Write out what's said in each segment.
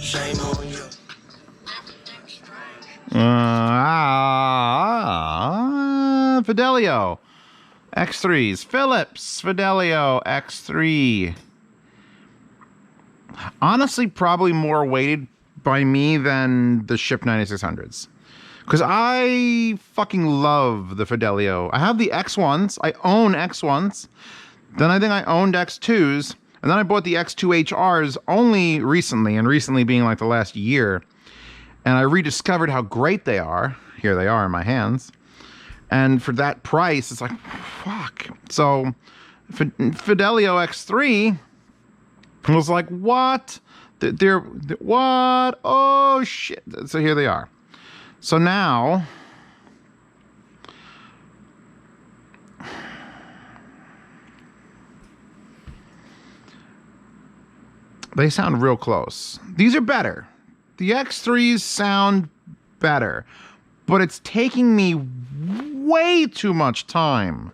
Shame on you. Fidelio X3s. Philips Fidelio X3. Honestly, probably more weighted by me than the Ship 9600s. Because I fucking love the Fidelio. I have the X1s. I own X1s. Then I think I owned X2s. And then I bought the X2HRs only recently, and recently being like the last year. And I rediscovered how great they are. Here they are in my hands. And for that price, it's like, fuck. So, Fidelio X3 was like, what? They're what? Oh, shit. So here they are. So now, they sound real close. These are better. The X3s sound better, but it's taking me way too much time.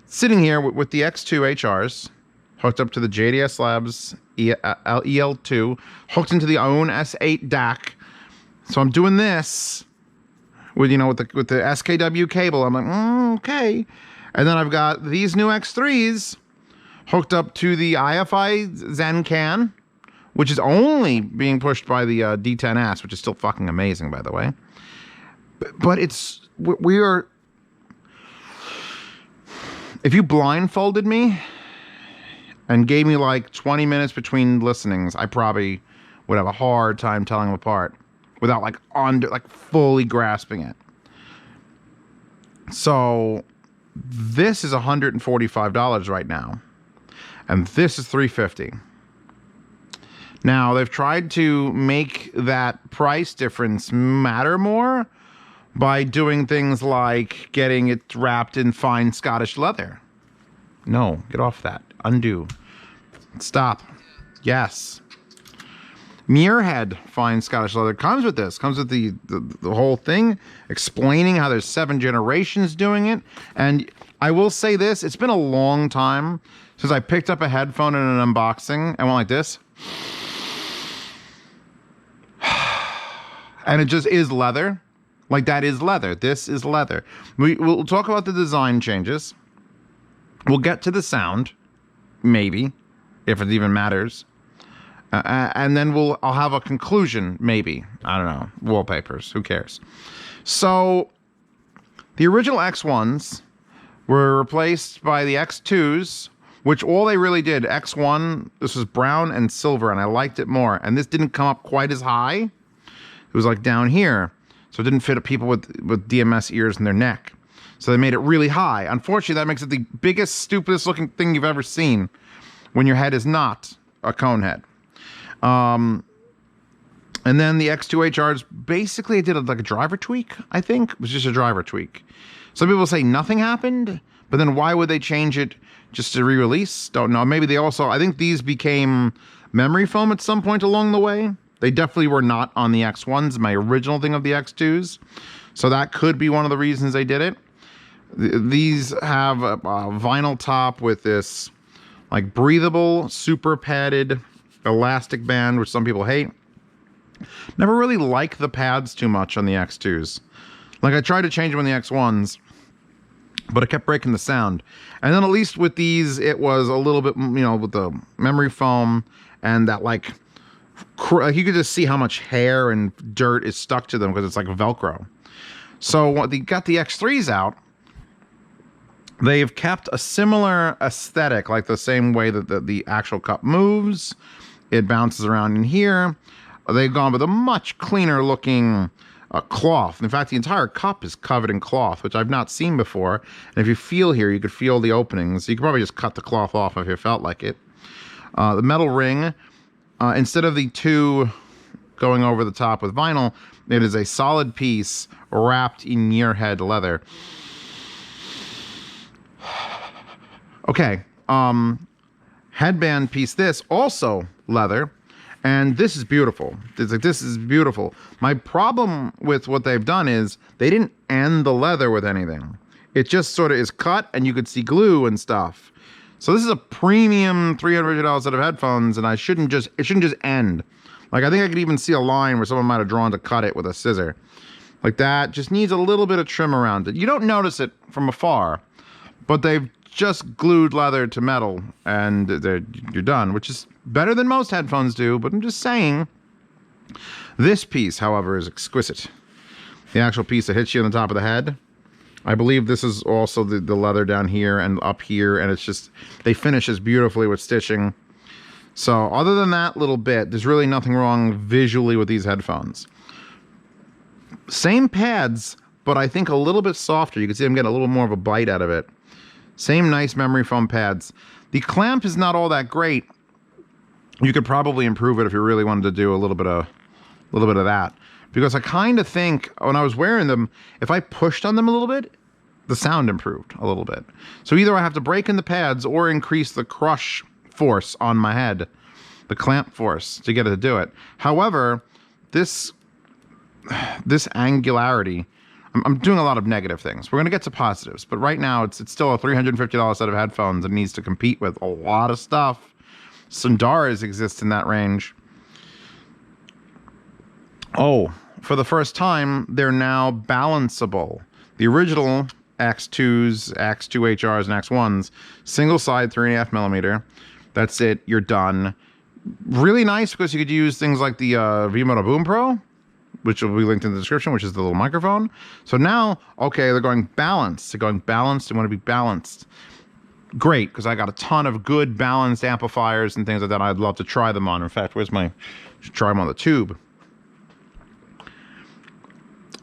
Sitting here with the X2 HRs, hooked up to the JDS Labs EL2, hooked into the own S8 DAC. So I'm doing this with the SKW cable. I'm like, okay. And then I've got these new X3s hooked up to the IFI Zen can, which is only being pushed by the D10S, which is still fucking amazing, by the way. But we are... If you blindfolded me and gave me like 20 minutes between listenings, I probably would have a hard time telling them apart without fully grasping it. So this is $145 right now, and this is $350. Now, they've tried to make that price difference matter more by doing things like getting it wrapped in fine Scottish leather. No, get off that. Undo. Stop. Yes. Muirhead fine Scottish leather comes with this. Comes with the whole thing, explaining how there's 7 generations doing it. And I will say this, it's been a long time since I picked up a headphone in an unboxing and went like this. And it just is leather. Like, that is leather. This is leather. We'll talk about the design changes. We'll get to the sound, maybe, if it even matters. And then I'll have a conclusion, maybe. I don't know. Wallpapers. Who cares? So, the original X1s were replaced by the X2s, which all they really did, X1, this was brown and silver, and I liked it more. And this didn't come up quite as high. It was like down here. So it didn't fit people with DMS ears in their neck. So they made it really high. Unfortunately, that makes it the biggest, stupidest looking thing you've ever seen when your head is not a cone head. And then the X2HRs, basically I did like a driver tweak, I think. It was just a driver tweak. Some people say nothing happened, but then why would they change it just to re-release? Don't know. Maybe they also, I think these became memory foam at some point along the way. They definitely were not on the X1s, my original thing of the X2s. So that could be one of the reasons they did it. These have a vinyl top with this like breathable, super padded elastic band, which some people hate. Never really liked the pads too much on the X2s. Like, I tried to change them on the X1s, but it kept breaking the sound. And then at least with these, it was a little bit, with the memory foam and that like you could just see how much hair and dirt is stuck to them because it's like Velcro. So when they got the X3s out, they've kept a similar aesthetic, like the same way that the actual cup moves. It bounces around in here. They've gone with a much cleaner looking cloth. In fact, the entire cup is covered in cloth, which I've not seen before. And if you feel here, you could feel the openings. You could probably just cut the cloth off if you felt like it. The metal ring, instead of the two going over the top with vinyl, it is a solid piece wrapped in Muirhead leather. Okay, headband piece, this also leather, and this is beautiful. It's like, this is beautiful. My problem with what they've done is they didn't end the leather with anything. It just sort of is cut, and you could see glue and stuff. So this is a premium $300 set of headphones, and it shouldn't just end. Like, I think I could even see a line where someone might have drawn to cut it with a scissor. Like that, just needs a little bit of trim around it. You don't notice it from afar, but they've just glued leather to metal and you're done, which is better than most headphones do, but I'm just saying. This piece, however, is exquisite. The actual piece that hits you on the top of the head. I believe this is also the leather down here and up here, and it's just, they finish this beautifully with stitching. So other than that little bit, there's really nothing wrong visually with these headphones. Same pads, but I think a little bit softer. You can see I'm getting a little more of a bite out of it. Same nice memory foam pads. The clamp is not all that great. You could probably improve it if you really wanted to do a little bit of that. Because I kind of think when I was wearing them, if I pushed on them a little bit, the sound improved a little bit. So either I have to break in the pads or increase the crush force on my head, the clamp force, to get it to do it. However, this angularity, I'm doing a lot of negative things. We're going to get to positives, but right now it's still a $350 set of headphones that needs to compete with a lot of stuff. Sundaras exist in that range. Oh, for the first time, they're now balanceable. The original X2s, X2HRs, and X1s, single side 3.5mm. That's it. You're done. Really nice because you could use things like the V-Moto Boom Pro, which will be linked in the description, which is the little microphone. So now, okay, they're going balanced. They're going balanced. They want to be balanced. Great, because I got a ton of good balanced amplifiers and things like that I'd love to try them on. In fact, should try them on the tube.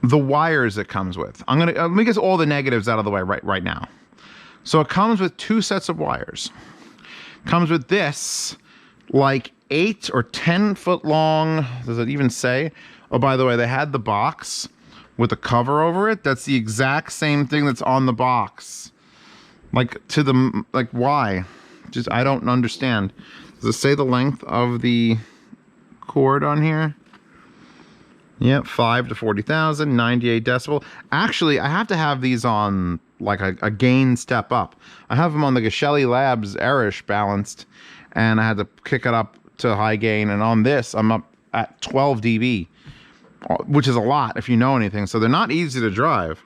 The wires it comes with. Let me get all the negatives out of the way right now. So it comes with 2 sets of wires. Comes with this, like 8 or 10 foot long, does it even say? Oh, by the way, they had the box with a cover over it. That's the exact same thing that's on the box. Like, why? Just, I don't understand. Does it say the length of the cord on here? Yep, 5 to 40,000, 98 decibel. Actually, I have to have these on like a gain step up. I have them on the Geshelli Labs Erish balanced, and I had to kick it up to high gain. And on this, I'm up at 12 dB, which is a lot if you know anything. So they're not easy to drive.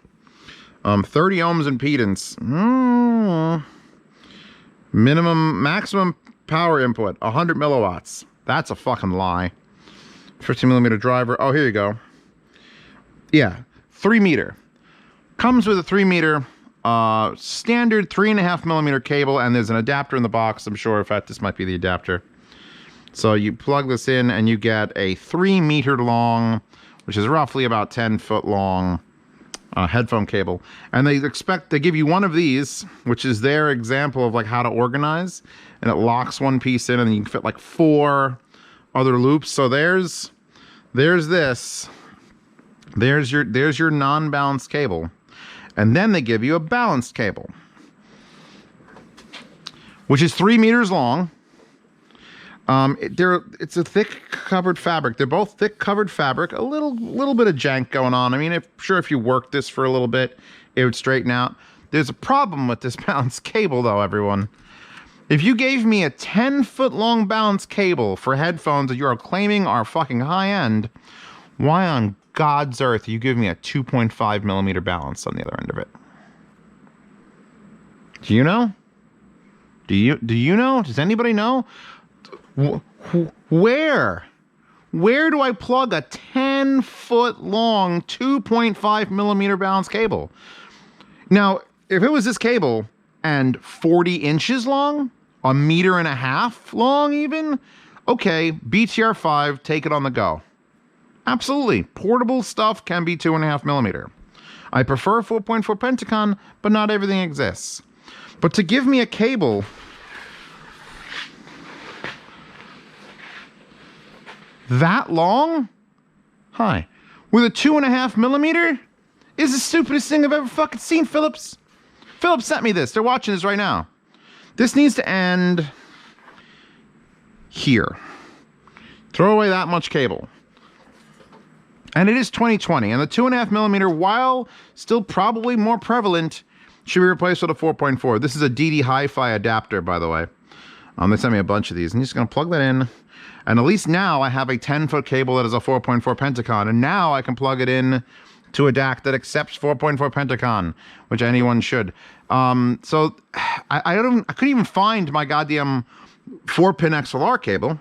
30 ohms impedance. Maximum power input, 100 milliwatts. That's a fucking lie. 15mm driver. Oh, here you go. Yeah, 3 meter. Comes with a 3 meter standard 3.5mm cable, and there's an adapter in the box. I'm sure, in fact, this might be the adapter. So you plug this in and you get a 3 meter long, which is roughly about 10 foot long headphone cable. And they give you one of these, which is their example of like how to organize, and it locks one piece in, and then you can fit like 4 other loops. So there's this. There's your non-balanced cable. And then they give you a balanced cable, which is 3 meters long. It's a thick covered fabric. They're both thick covered fabric. A little bit of jank going on. I mean, if you worked this for a little bit, it would straighten out. There's a problem with this balanced cable, though, everyone. If you gave me a 10-foot long balanced cable for headphones that you are claiming are fucking high-end, why on God's earth you give me a 2.5mm balance on the other end of it? Do you know? Do you know? Does anybody know? Where do I plug a 10-foot long 2.5mm balance cable? Now, if it was this cable and 40 inches long, 1.5 meters long even, okay, BTR5, take it on the go. Absolutely. Portable stuff can be 2.5mm. I prefer 4.4 Pentacon, but not everything exists. But to give me a cable that long? Hi. With a 2.5mm? Is the stupidest thing I've ever fucking seen, Philips. Philips sent me this. They're watching this right now. This needs to end here. Throw away that much cable. And it is 2020, and the 2.5mm, while still probably more prevalent, should be replaced with a 4.4. This is a DD Hi-Fi adapter, by the way. They sent me a bunch of these. I'm just going to plug that in. And at least now I have a 10-foot cable that is a 4.4 Pentacon, and now I can plug it in to a DAC that accepts 4.4 Pentacon, which anyone should. So I couldn't even find my goddamn 4-pin XLR cable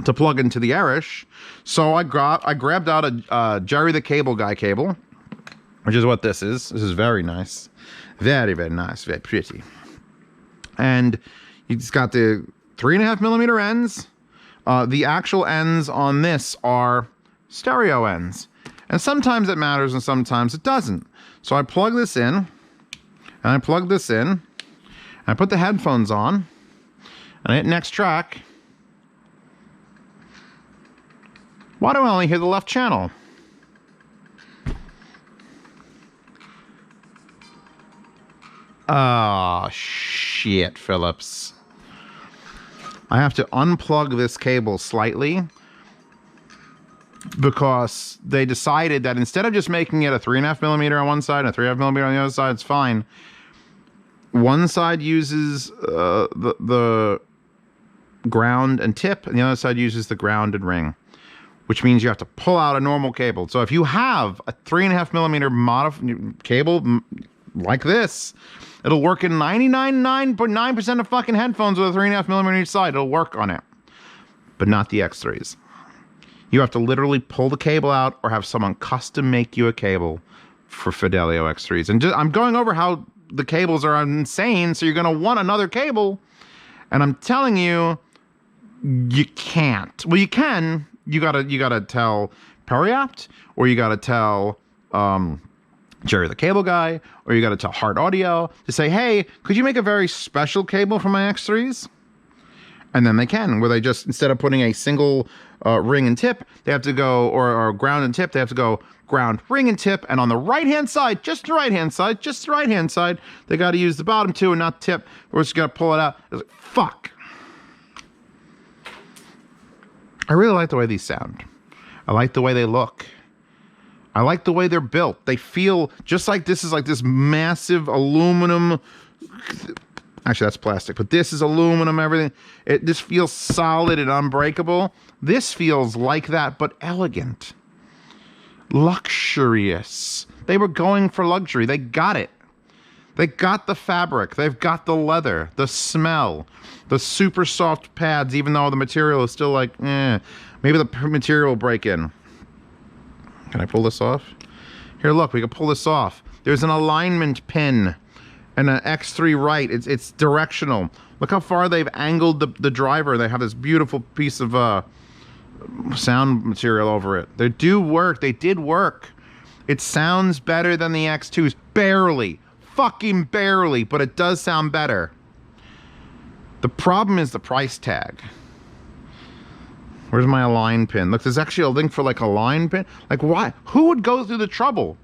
to plug into the Arish. So I grabbed out a Jerry the Cable Guy cable, which is what this is. This is very nice. Very, very nice. Very pretty. And it's got the 3.5mm ends. The actual ends on this are stereo ends. And sometimes it matters and sometimes it doesn't. So I plug this in, and I plug this in, and I put the headphones on, and I hit next track. Why do I only hear the left channel? Oh, shit, Phillips. I have to unplug this cable slightly because they decided that instead of just making it a 3.5mm on one side and a 3.5mm on the other side, it's fine. One side uses the ground and tip, and the other side uses the ground and ring, which means you have to pull out a normal cable. So if you have a 3.5mm cable like this, it'll work in 99.9% of fucking headphones with a 3.5mm on each side. It'll work on it, but not the X3s. You have to literally pull the cable out or have someone custom make you a cable for Fidelio X3s. And I'm going over how the cables are insane, so you're going to want another cable. And I'm telling you, you can't. Well, you can. You gotta tell Periopt, or you gotta tell Jerry the Cable Guy, or you gotta tell Hard Audio to say, hey, could you make a very special cable for my X3s? And then they can, where they just, instead of putting a single ring and tip, they have to go, or ground and tip, they have to go ground, ring, and tip. And on the right-hand side, just the right-hand side, they got to use the bottom two and not tip, or it's going to pull it out. It's like, fuck. I really like the way these sound. I like the way they look. I like the way they're built. They feel just like this is like this massive aluminum. Actually, that's plastic, but this is aluminum, everything. This feels solid and unbreakable. This feels like that, but elegant. Luxurious. They were going for luxury. They got it. They got the fabric. They've got the leather, the smell, the super soft pads, even though the material is still like, maybe the material will break in. Can I pull this off? Here, look, we can pull this off. There's an alignment pin and an X3 right. It's directional. Look how far they've angled the driver. They have this beautiful piece of sound material over it. They do work. They did work. It sounds better than the X2s. Barely. Fucking barely, but it does sound better. The problem is the price tag. Where's my align pin? Look, there's actually a link for like a line pin. Like, why? Who would go through the trouble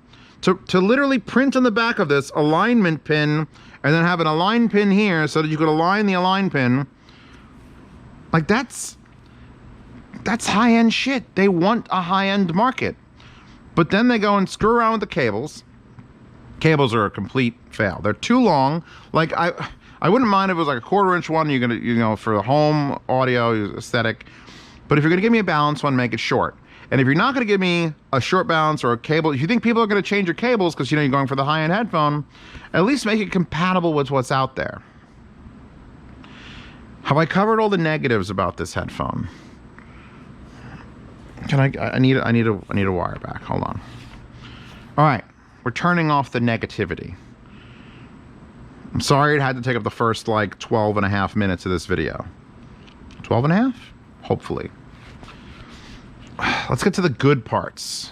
to literally print on the back of this alignment pin and then have an align pin here so that you could align the align pin? Like, that's high-end shit. They want a high-end market. But then they go and screw around with the cables. Cables are a complete fail. They're too long. Like, I wouldn't mind if it was like a 1/4-inch one. You're gonna, you know, for the home audio aesthetic. But if you're gonna give me a balanced one, make it short. And if you're not gonna give me a short balance or a cable, if you think people are gonna change your cables because, you know, you're going for the high-end headphone, at least make it compatible with what's out there. Have I covered all the negatives about this headphone? I need a wire back. Hold on. All right, we're turning off the negativity. I'm sorry it had to take up the first like 12.5 minutes of this video. 12.5? Hopefully. Let's get to the good parts.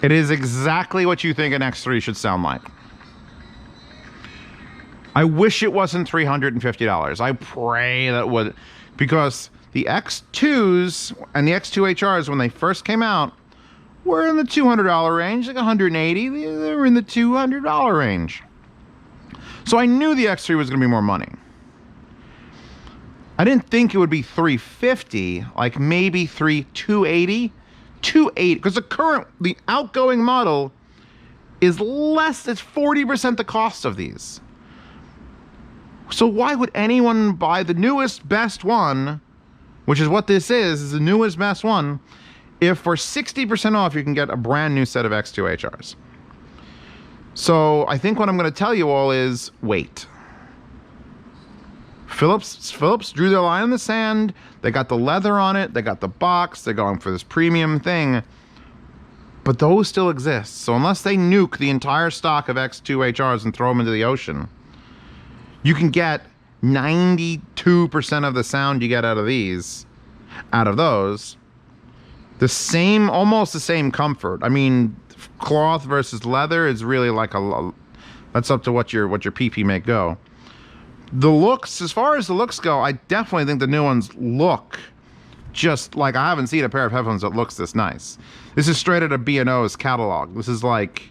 It is exactly what you think an X3 should sound like. I wish it wasn't $350. I pray that it would, because the X2s and the X2 HRs, when they first came out, were in the $200 range, like $180. They were in the $200 range. So I knew the X3 was going to be more money. I didn't think it would be $350, like maybe $280, because the outgoing model is less, it's 40% the cost of these. So why would anyone buy the newest, best one, which is what this is the newest, best one, if for 60% off you can get a brand new set of X2 HRs? So I think what I'm going to tell you all is wait. Philips drew their line in the sand. They got the leather on it. They got the box. They're going for this premium thing. But those still exist. So unless they nuke the entire stock of X2 HRs and throw them into the ocean, you can get 92% of the sound you get out of those. The same, almost the same comfort. I mean, cloth versus leather is really like that's up to what your PP may go. The looks, as far as the looks go, I definitely think the new ones look just like, I haven't seen a pair of headphones that looks this nice. This is straight out of B&O's catalog. This is like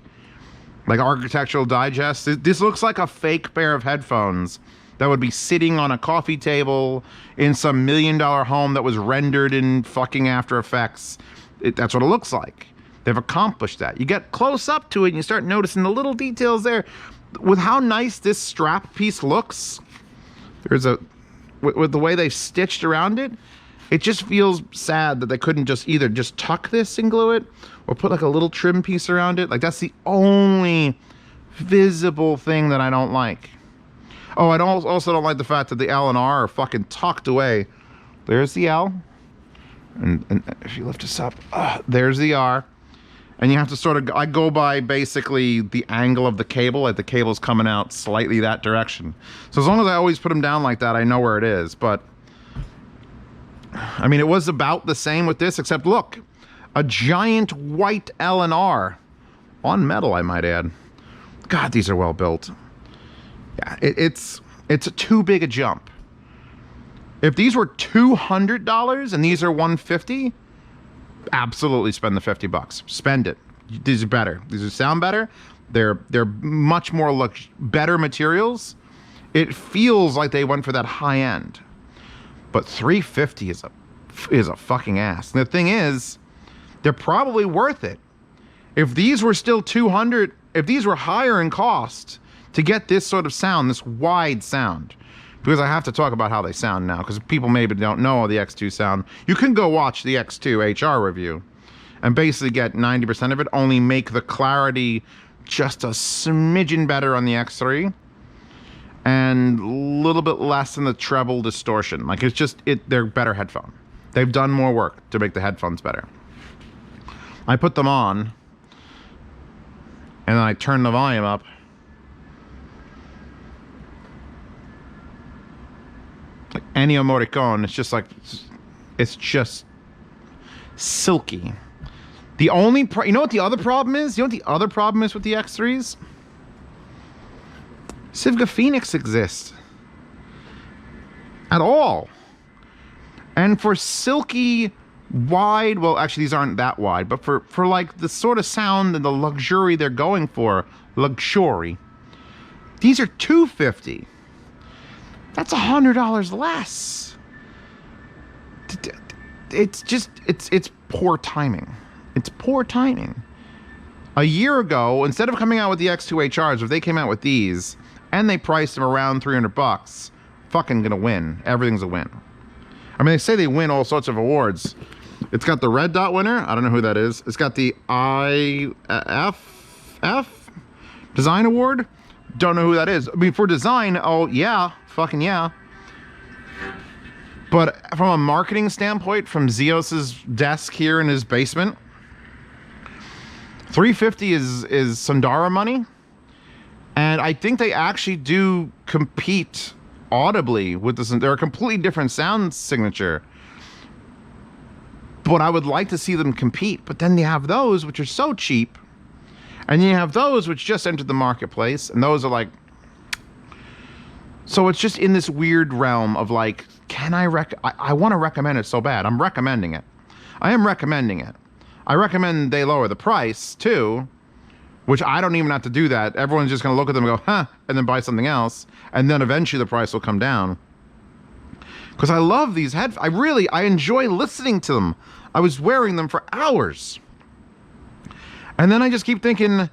Architectural Digest. This looks like a fake pair of headphones that would be sitting on a coffee table in some $1 million home that was rendered in fucking After Effects. That's what it looks like. They've accomplished that. You get close up to it and you start noticing the little details there. With how nice this strap piece looks, with the way they stitched around it, it just feels sad that they couldn't just either just tuck this and glue it or put like a little trim piece around it. Like, that's the only visible thing that I don't like. Oh, I also don't like the fact that the L and R are fucking tucked away. There's the L. And if you lift this up, there's the R. And you have to sort of, I go by basically the angle of the cable, like the cable's coming out slightly that direction. So as long as I always put them down like that, I know where it is. But, I mean, it was about the same with this, except look, a giant white L and R on metal, I might add. God, these are well built. Yeah, it's too big a jump. If these were $200 and these are $150, absolutely spend the $50. Spend it. These are better. These sound better. They're much more better materials. It feels like they went for that high end. But $350 is a fucking ass. And the thing is, they're probably worth it. If these were still $200, if these were higher in cost to get this sort of sound, this wide sound, because I have to talk about how they sound now, because people maybe don't know how the X2 sound. You can go watch the X2 HR review and basically get 90% of it, only make the clarity just a smidgen better on the X3 and a little bit less in the treble distortion. Like, it's just, they're better headphone. They've done more work to make the headphones better. I put them on and then I turn the volume up. Like Ennio Morricone, it's just silky. The only, you know what the other problem is? You know what the other problem is with the X3s? Sivga Phoenix exists at all. And for silky, wide, well, actually these aren't that wide, but for like the sort of sound and the luxury they're going for, luxury, these are $250. That's $100 less. It's just, it's poor timing. It's poor timing. A year ago, instead of coming out with the X2 HRs, if they came out with these and they priced them around $300, fucking gonna win. Everything's a win. I mean, they say they win all sorts of awards. It's got the Red Dot winner. I don't know who that is. It's got the IFF Design Award. Don't know who that is. I mean, for design, oh yeah, fucking yeah. But from a marketing standpoint, from Zeos's desk here in his basement, $350 is Sundara money. And I think they actually do compete audibly with this. They're a completely different sound signature. But I would like to see them compete. But then you have those which are so cheap. And you have those which just entered the marketplace. And those are like... So it's just in this weird realm of like, can I want to recommend it so bad. I'm recommending it. I am recommending it. I recommend they lower the price too, which I don't even have to do that. Everyone's just going to look at them and go, huh, and then buy something else. And then eventually the price will come down. Because I love these headphones. I enjoy listening to them. I was wearing them for hours. And then I just keep thinking,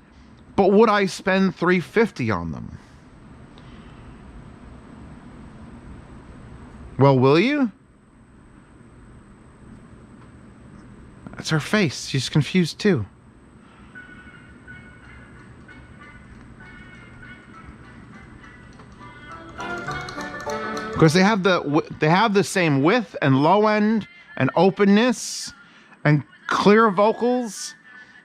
But would I spend $350 on them? Well, will you? That's her face. She's confused too. Because they have the same width and low end and openness and clear vocals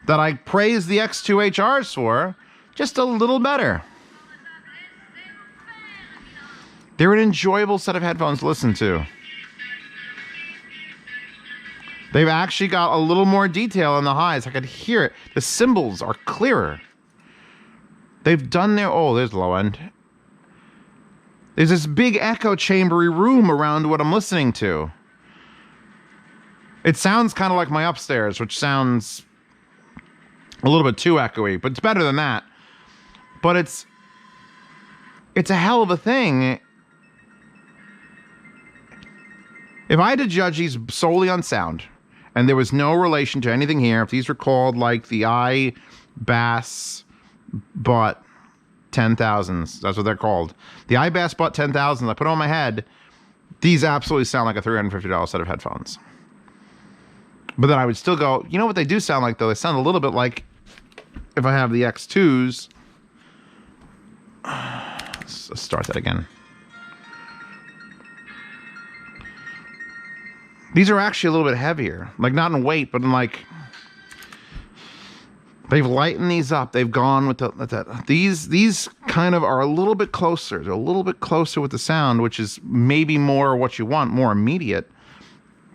that I praise the X2HRs for, just a little better. They're an enjoyable set of headphones to listen to. They've actually got a little more detail in the highs. I could hear it. The cymbals are clearer. They've done their... Oh, there's low end. There's this big echo chambery room around what I'm listening to. It sounds kind of like my upstairs, which sounds a little bit too echoey, but it's better than that. But it's a hell of a thing. If I had to judge these solely on sound, and there was no relation to anything here, if these were called like the I Bass Butt 10,000s, that's what they're called. The I Bass Butt 10,000s, I put on my head, these absolutely sound like a $350 set of headphones. But then I would still go, you know what they do sound like though? They sound a little bit like if I have the X2s. Let's start that again. These are actually a little bit heavier, like not in weight, but in like, they've lightened these up. They've gone with these kind of are a little bit closer. They're a little bit closer with the sound, which is maybe more what you want, more immediate.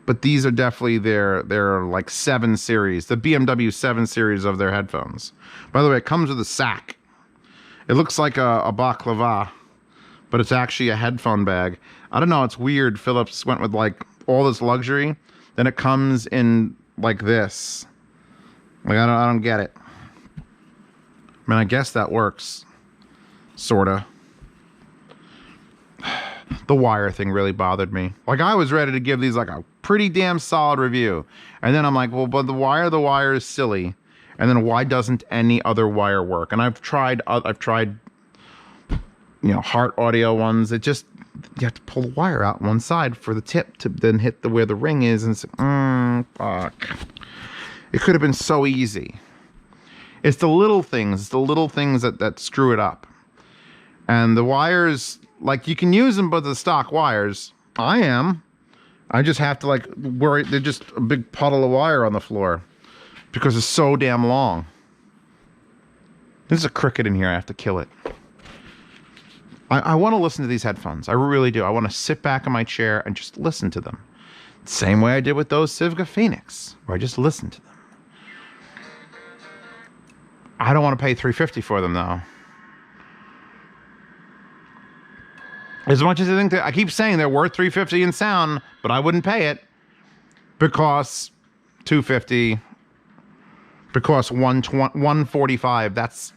But these are definitely their like 7 series, the BMW 7 series of their headphones. By the way, it comes with a sack. It looks like a baklava, but it's actually a headphone bag. I don't know, it's weird. Philips went with like all this luxury, then it comes in like this. Like I don't get it. I mean, I guess that works, sorta. The wire thing really bothered me. Like I was ready to give these like a pretty damn solid review, and then I'm like, well, but the wire is silly, and then why doesn't any other wire work? And I've tried, you know, Heart Audio ones. It just, you have to pull the wire out one side for the tip to then hit where the ring is, and it's fuck. It could have been so easy. It's the little things. It's the little things that screw it up. And the wires, like you can use them, but the stock wires, I just have to like worry. They're just a big puddle of wire on the floor because it's so damn long. There's a cricket in here. I have to kill it. I want to listen to these headphones. I really do. I want to sit back in my chair and just listen to them. Same way I did with those Civica Phoenix, where I just listened to them. I don't want to pay $350 for them though. As much as I think that, I keep saying they're worth $350 in sound, but I wouldn't pay it because $250, because $145. That's,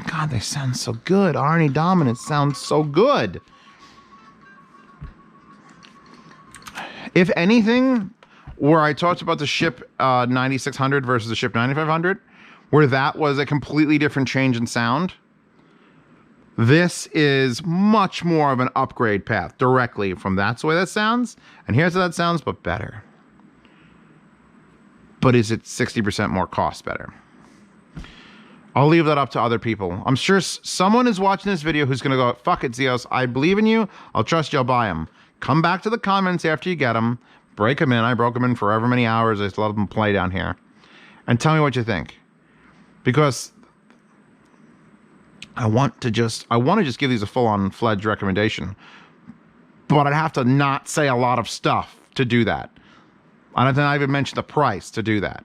God, they sound so good. Arnie Dominant sounds so good. If anything, where I talked about the Ship 9600 versus the Ship 9500, where that was a completely different change in sound, this is much more of an upgrade path directly from that's the way that sounds, and here's how that sounds, but better. But is it 60% more cost better? I'll leave that up to other people. I'm sure someone is watching this video who's going to go, fuck it, Zeos, I believe in you. I'll trust you. I'll buy them. Come back to the comments after you get them. Break them in. I broke them in for however many hours. I just let them play down here. And tell me what you think. Because I want to just give these a full-on fledged recommendation. But I'd have to not say a lot of stuff to do that. I don't think I even mention the price to do that.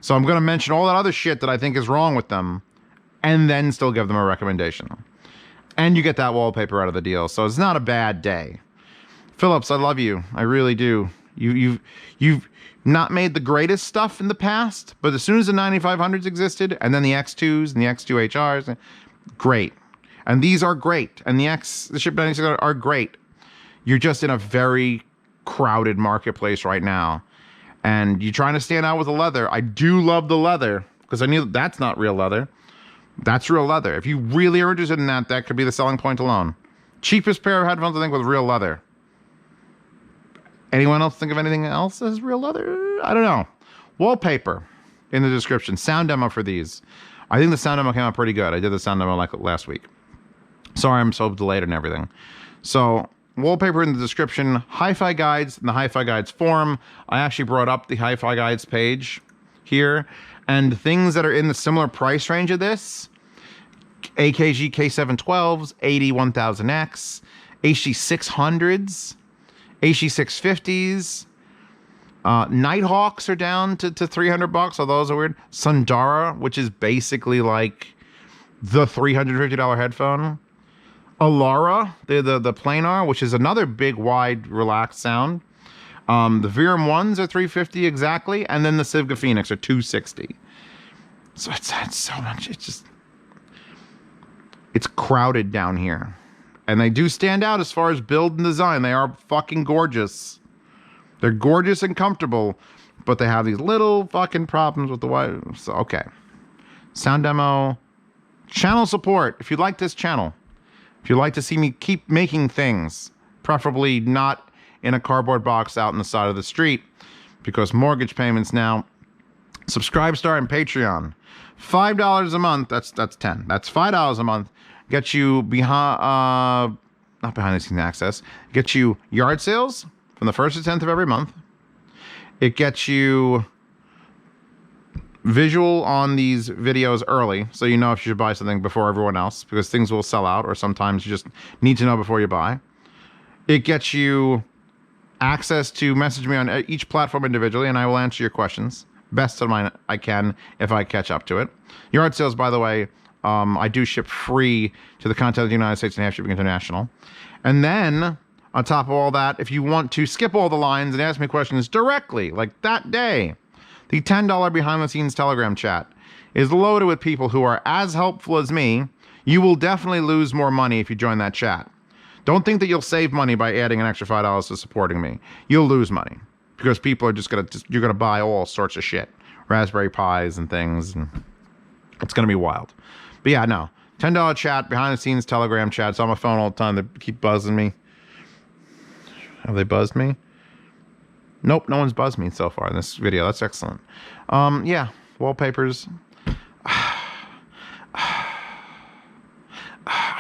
So I'm going to mention all that other shit that I think is wrong with them, and then still give them a recommendation. And you get that wallpaper out of the deal, so it's not a bad day. Philips, I love you. I really do. You've not made the greatest stuff in the past, but as soon as the 9500s existed, and then the X2s and the X2HRs, great. And these are great. And the Ship 96 are great. You're just in a very crowded marketplace right now. And you're trying to stand out with the leather. I do love the leather. because I knew that's not real leather. That's real leather. If you really are interested in that, that could be the selling point alone. Cheapest pair of headphones, I think, with real leather. Anyone else think of anything else as real leather? I don't know. Wallpaper in the description. Sound demo for these. I think the sound demo came out pretty good. I did the sound demo like last week. Sorry I'm so delayed and everything. So, wallpaper in the description. Hi-Fi Guides in the Hi-Fi Guides forum. I actually brought up the Hi-Fi Guides page here. And things that are in the similar price range of this. AKG K712s, 80-1000X, HD600s, HD650s. Nighthawks are down to $300, although those are weird. Sundara, which is basically like the $350 headphone. Alara, the planar, which is another big, wide, relaxed sound. The Virum ones are $350 exactly, and then the Sivga Phoenix are $260. So it's so much. It's crowded down here, and they do stand out as far as build and design. They are fucking gorgeous. They're gorgeous and comfortable, but they have these little fucking problems with the wire. So, okay. Sound demo. Channel support. If you like this channel, if you like to see me keep making things, preferably not in a cardboard box out on the side of the street, because mortgage payments now. Subscribestar and Patreon. $5 a month. That's 10. That's $5 a month. Gets you behind, not behind the scenes access. Gets you yard sales from the 1st to 10th of every month. It gets you visual on these videos early, so you know if you should buy something before everyone else, because things will sell out, or sometimes you just need to know before you buy. It gets you access to message me on each platform individually, and I will answer your questions best of mine I can if I catch up to it. Yard sales, by the way, I do ship free to the continent of the United States and have shipping international. And then, on top of all that, if you want to skip all the lines and ask me questions directly, like that day, the $10 behind-the-scenes Telegram chat is loaded with people who are as helpful as me. You will definitely lose more money if you join that chat. Don't think that you'll save money by adding an extra $5 to supporting me. You'll lose money because people are you're gonna buy all sorts of shit, Raspberry Pis and things, and it's gonna be wild. But yeah, no, $10 chat, behind-the-scenes Telegram chat. It's on my phone all the time. They keep buzzing me. Have they buzzed me? Nope, no one's buzzed me so far in this video. That's excellent. Yeah, wallpapers.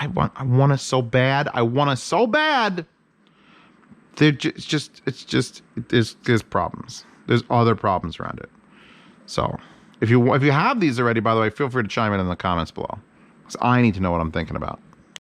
I want us so bad. I want us so bad. There's problems. There's other problems around it. So, if you have these already, by the way, feel free to chime in the comments below, because I need to know what I'm thinking about.